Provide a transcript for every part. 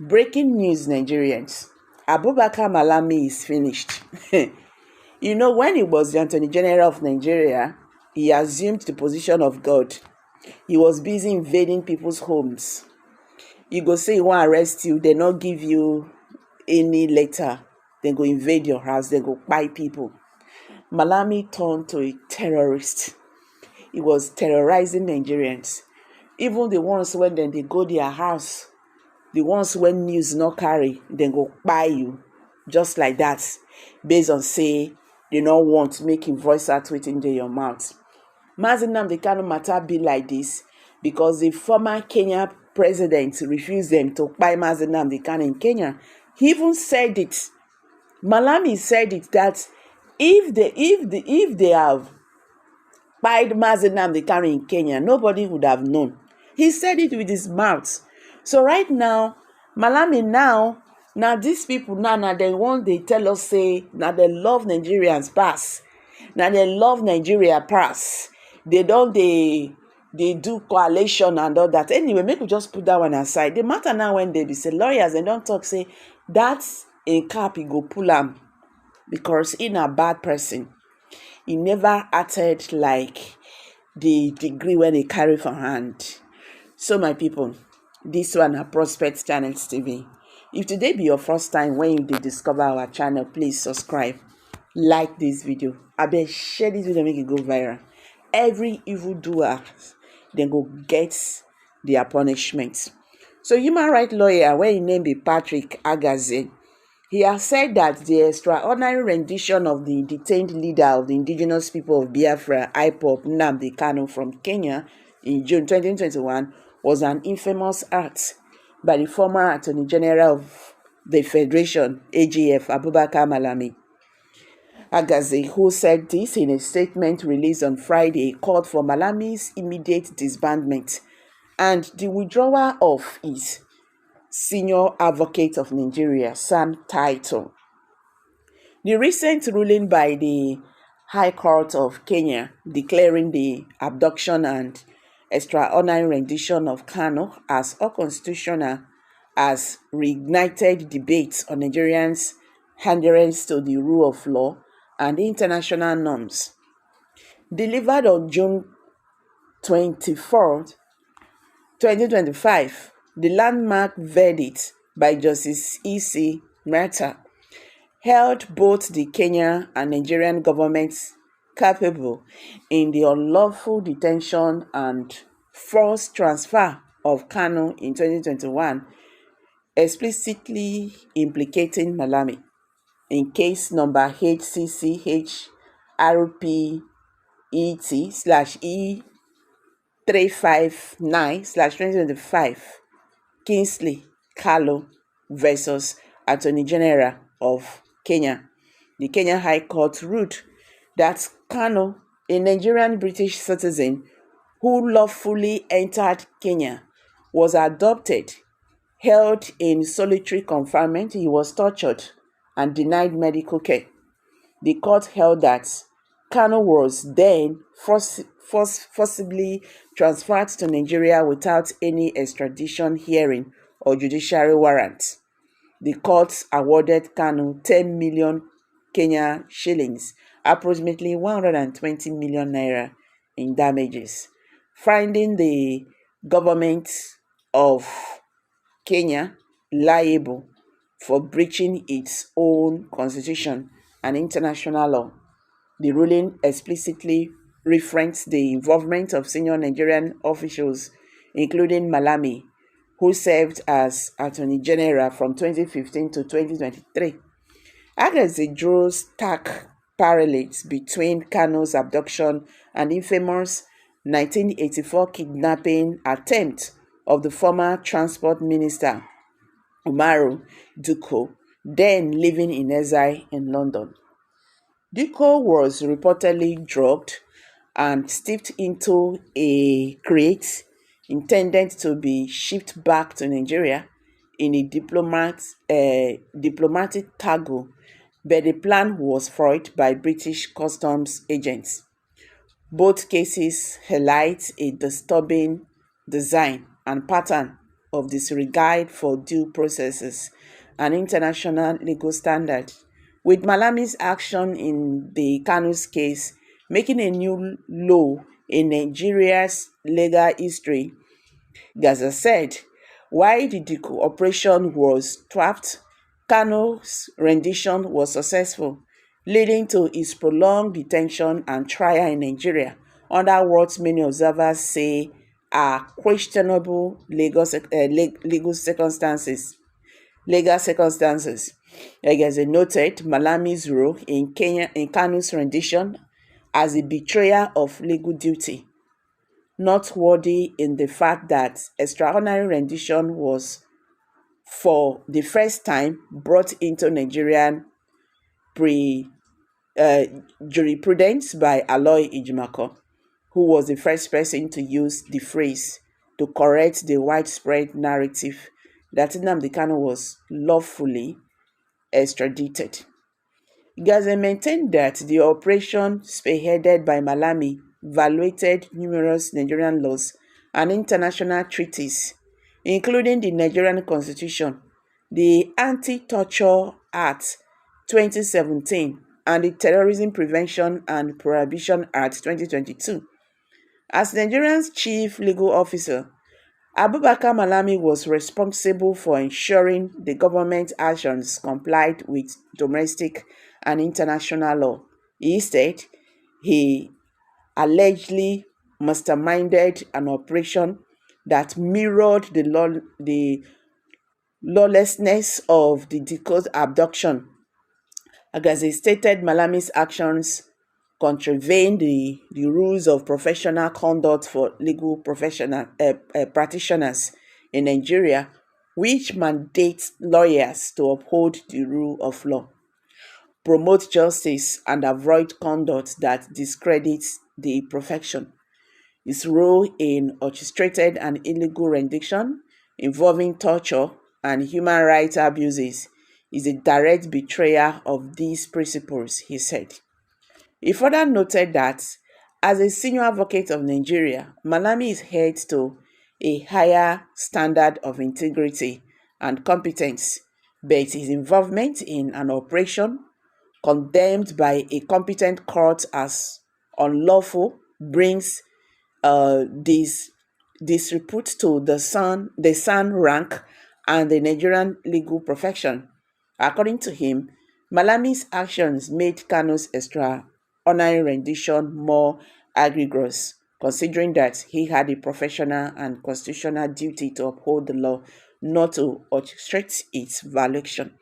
Breaking news, Nigerians. Abubakar Malami is finished. You know, when he was the Attorney General of Nigeria, he assumed the position of God. He was busy invading people's homes. You go say he want to arrest you, they not give you any letter. They go invade your house, they go buy people. Malami turned to a terrorist. He was terrorizing Nigerians. Even the ones when then they go their house, the ones when news not carry, then go buy you. Just like that. Based on say, they don't want making voice out within your mouth. Mazi Kanu matter be like this because the former Kenya president refused them to buy Mazi Kanu in Kenya. He even said it. Malami said it that if they have buyed Mazi Kanu in Kenya, nobody would have known. He said it with his mouth. So right now, Malami now these people now they want they tell us say now they love Nigerians pass. Now they love Nigeria pass. They do coalition and all that. Anyway, make we just put that one aside. The matter now when they be say lawyers and don't talk say that's a cap he go pull am because he a bad person. He never acted like the degree when he carry for hand. So my people, this one are Prospect Channels TV. If today be your first time when you did discover our channel, please subscribe, like this video. I bet share this video make it go viral. Every evildoer then go get their punishment. So human rights lawyer, when his name be Patrick Agaze, he has said that the extraordinary rendition of the detained leader of the indigenous people of Biafra, IPOB, Nnamdi Kanu from Kenya in June 2021 was an infamous act by the former Attorney General of the Federation, AGF, Abubakar Malami. Agaze, who said this in a statement released on Friday, called for Malami's immediate disbandment and the withdrawal of his Senior Advocate of Nigeria, SAN title. The recent ruling by the High Court of Kenya declaring the abduction and extraordinary rendition of Kanu as unconstitutional has reignited debates on Nigerians' adherence to the rule of law and international norms. Delivered on June 24th, 2025, the landmark verdict by Justice E.C. Mehta held both the Kenya and Nigerian governments culpable in the unlawful detention and forced transfer of Kanu in 2021, explicitly implicating Malami in case number HCCHRPET/E359/2025, Kingsley Kalu versus Attorney General of Kenya. The Kenya High Court ruled that Kanu, a Nigerian British citizen who lawfully entered Kenya, was adopted, held in solitary confinement. He was tortured and denied medical care. The court held that Kanu was then forcibly transferred to Nigeria without any extradition hearing or judiciary warrant. The court awarded Kanu 10 million Kenya shillings, approximately 120 million naira in damages, finding the government of Kenya liable for breaching its own constitution and international law. The ruling explicitly referenced the involvement of senior Nigerian officials, including Malami, who served as Attorney General from 2015 to 2023. Agaze drew stark parallels between Kanu's abduction and infamous 1984 kidnapping attempt of the former Transport Minister Umaru Dikko, then living in exile in London. Dikko was reportedly drugged and steeped into a crate intended to be shipped back to Nigeria in a diplomatic cargo, but the plan was foiled by British customs agents. Both cases highlight a disturbing design and pattern of disregard for due processes and international legal standards, with Malami's action in the Kanu's case making a new low in Nigeria's legal history. Gaza said, while the coup operation was thwarted, Kanu's rendition was successful, leading to his prolonged detention and trial in Nigeria under what many observers say are questionable legal circumstances. Legal circumstances. Like as they noted, Malami's role in Kanu's rendition as a betrayer of legal duty, noteworthy in the fact that extraordinary rendition was for the first time brought into Nigerian pre jurisprudence by Aloy Ijimako, who was the first person to use the phrase to correct the widespread narrative that Nnamdi Kanu was lawfully extradited. Gaza maintained that the operation spearheaded by Malami violated numerous Nigerian laws and international treaties, including the Nigerian Constitution, the Anti-Torture Act 2017, and the Terrorism Prevention and Prohibition Act 2022. As Nigeria's chief legal officer, Abubakar Malami was responsible for ensuring the government actions complied with domestic and international law. Instead, he allegedly masterminded an operation that mirrored the lawlessness of the decoded abduction. As he stated, Malami's actions contravene the rules of professional conduct for legal practitioners in Nigeria, which mandates lawyers to uphold the rule of law, promote justice, and avoid conduct that discredits the profession. His role in orchestrated and illegal rendition involving torture and human rights abuses is a direct betrayal of these principles, he said. He further noted that, as a senior advocate of Nigeria, Malami is held to a higher standard of integrity and competence, but his involvement in an operation condemned by a competent court as unlawful brings disrepute to the San rank and the Nigerian legal profession. According to him, Malami's actions made Kanu's extraordinary rendition more egregious, considering that he had a professional and constitutional duty to uphold the law, not to orchestrate its violation.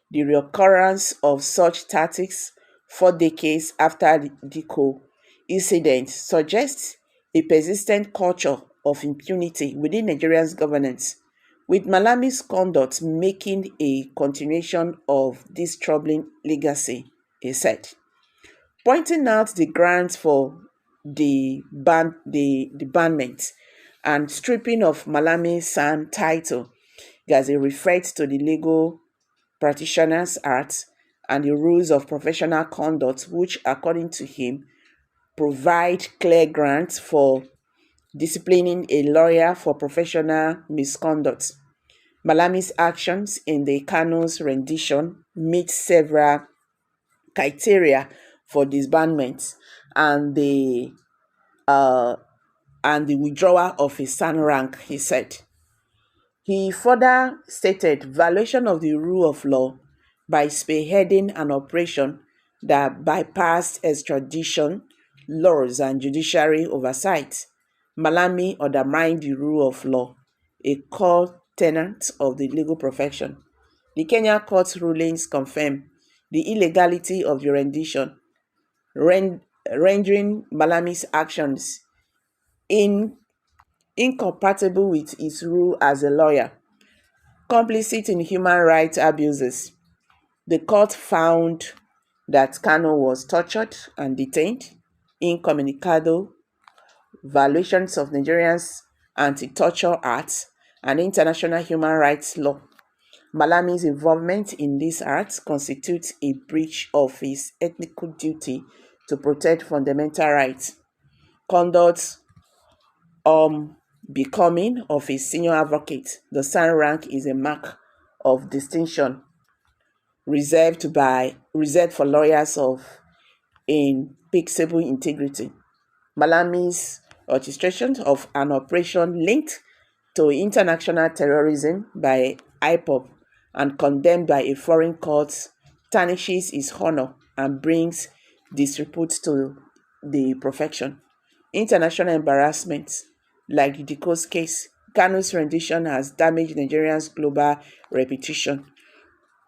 The reoccurrence of such tactics 4 decades after the Diko incident suggests a persistent culture of impunity within Nigeria's governance, with Malami's conduct making a continuation of this troubling legacy, he said. Pointing out the grounds for the banment and stripping of Malami's San title, as he referred to the Legal Practitioners Act and the rules of professional conduct, which, according to him, provide clear grounds for disciplining a lawyer for professional misconduct. Malami's actions in the Kanu's rendition meet several criteria for disbandment and the withdrawal of his San rank, he said. He further stated violation of the rule of law by spearheading an operation that bypassed extradition laws and judiciary oversight. Malami undermined the rule of law, a core tenet of the legal profession. The Kenya court rulings confirm the illegality of the rendition, rendering Malami's actions incompatible with his role as a lawyer. Complicit in human rights abuses. The court found that Kanu was tortured and detained, incommunicado, violations of Nigeria's Anti-Torture Act and international human rights law. Malami's involvement in these acts constitutes a breach of his ethical duty to protect fundamental rights. Conduct becoming of a senior advocate. The SAN rank is a mark of distinction reserved for lawyers of impeccable integrity. Malami's orchestration of an operation linked to international terrorism by IPOB and condemned by a foreign court tarnishes his honor and brings disrepute to the profession. International embarrassment, like the Diko's case, Kanu's rendition has damaged Nigeria's global reputation,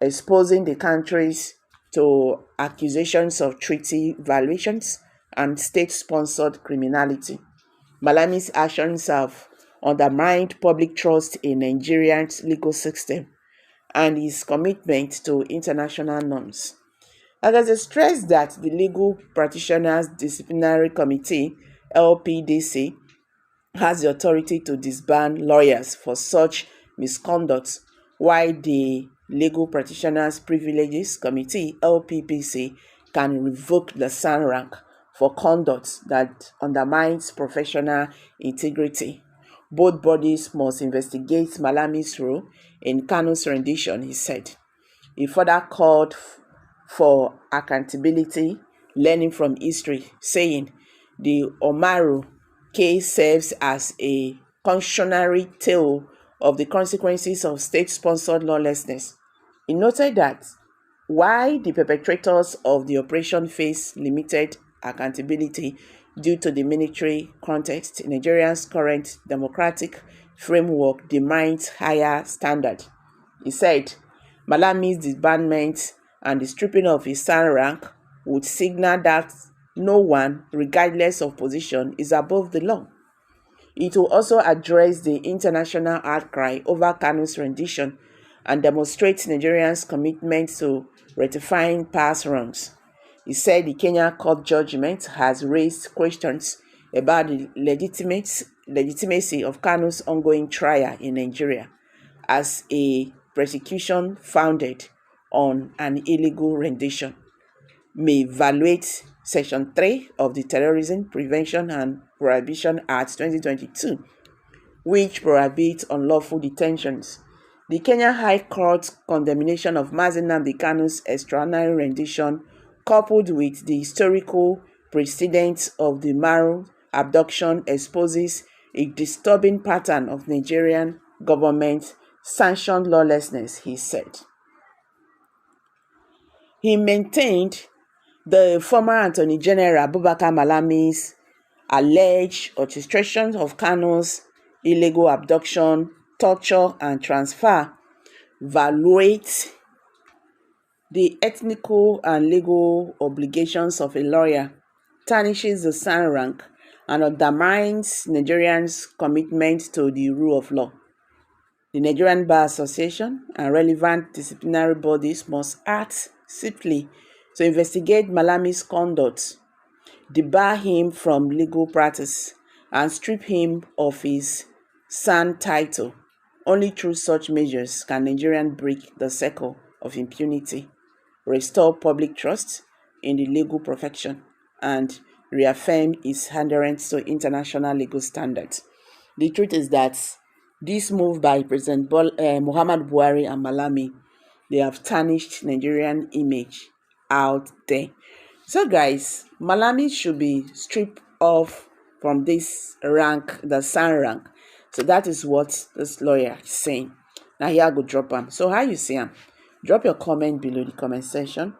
exposing the countries to accusations of treaty violations and state-sponsored criminality. Malami's actions have undermined public trust in Nigeria's legal system and his commitment to international norms. Others stress that the Legal Practitioners Disciplinary Committee, LPDC, has the authority to disband lawyers for such misconduct, while the Legal Practitioners Privileges Committee, LPPC, can revoke the SAN rank for conduct that undermines professional integrity. Both bodies must investigate Malami's role in Kanu's rendition, he said. He further called for accountability, learning from history, saying the Omaru case serves as a cautionary tale of the consequences of state-sponsored lawlessness. He noted that while the perpetrators of the operation face limited accountability due to the military context, Nigeria's current democratic framework demands higher standard. He said Malami's disbandment and the stripping of his SAN rank would signal that no one, regardless of position, is above the law. It will also address the international outcry over Kanu's rendition and demonstrate Nigerians' commitment to rectifying past wrongs. He said the Kenya court judgment has raised questions about the legitimacy of Kanu's ongoing trial in Nigeria as a prosecution founded on an illegal rendition may violate Section 3 of the Terrorism Prevention and Prohibition Act 2022, which prohibits unlawful detentions. The Kenya High Court's condemnation of Mazi Nnamdi Kanu's extraordinary rendition, coupled with the historical precedent of the Maru abduction, exposes a disturbing pattern of Nigerian government-sanctioned lawlessness, he said. He maintained the former Attorney General Abubakar Malami's alleged orchestration of Kanu's illegal abduction, torture, and transfer violates the ethical and legal obligations of a lawyer, tarnishes the SAN rank, and undermines Nigerians' commitment to the rule of law. The Nigerian Bar Association and relevant disciplinary bodies must act swiftly to investigate Malami's conduct, debar him from legal practice, and strip him of his SAN title. Only through such measures can Nigerians break the cycle of impunity, restore public trust in the legal profession, and reaffirm its adherence to international legal standards. The truth is that this move by President Muhammad Buhari and Malami, they have tarnished Nigerian image out there. So guys, Malami should be stripped off from this rank, the SAN rank. So that is what this lawyer is saying. Now here I go drop him. So how you see him? Drop your comment below the comment section.